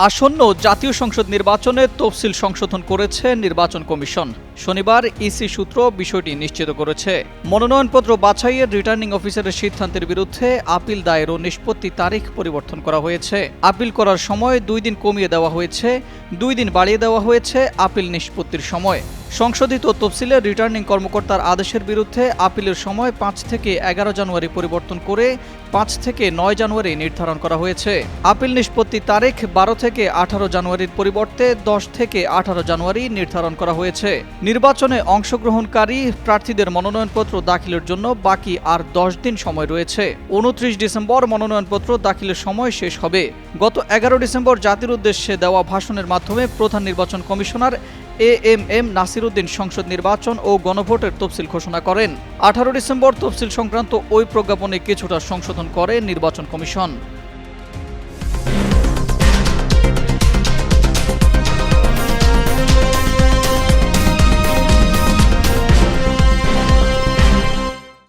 আসন্ন জাতীয় সংসদ নির্বাচনে তফসিল সংশোধন করেছে নির্বাচন কমিশন। শনিবার ইসি সূত্র বিষয়টি নিশ্চিত করেছে। মনোনয়নপত্র বাছাইয়ের রিটার্নিং অফিসারের সিদ্ধান্তের বিরুদ্ধে আপিল দায়ের ও নিষ্পত্তি তারিখ পরিবর্তন করা হয়েছে। আপিল করার সময় 2 দিন কমিয়ে দেওয়া হয়েছে, 2 দিন বাড়িয়ে দেওয়া হয়েছে আপিল নিষ্পত্তির সময়। সংশোধিত তফসিলে রিটার্নিং কর্মকর্তার আদেশের বিরুদ্ধে আপিলের সময় 5 থেকে 11 জানুয়ারি পরিবর্তন করে 5 থেকে 9 জানুয়ারি নির্ধারণ করা হয়েছে। আপিল নিষ্পত্তি তারিখ 12 থেকে 18 জানুয়ারির পরিবর্তে 10 থেকে 18 জানুয়ারি নির্ধারণ করা হয়েছে। নির্বাচনে অংশগ্রহণকারী প্রার্থীদের মনোনয়নপত্র দাখিলের জন্য বাকি আর 10 দিন সময় রয়েছে। 29 ডিসেম্বর মনোনয়নপত্র দাখিলের সময় শেষ হবে। গত 11 ডিসেম্বর জাতির উদ্দেশ্যে দেওয়া ভাষণের মাধ্যমে প্রধান নির্বাচন কমিশনার এএমএম নাসির উদ্দিন সংসদ নির্বাচন ও গণভোটের তফসিল ঘোষণা করেন। 18 ডিসেম্বর তফসিল সংক্রান্ত ওই প্রজ্ঞাপনে কিছুটা সংশোধন করে নির্বাচন কমিশন।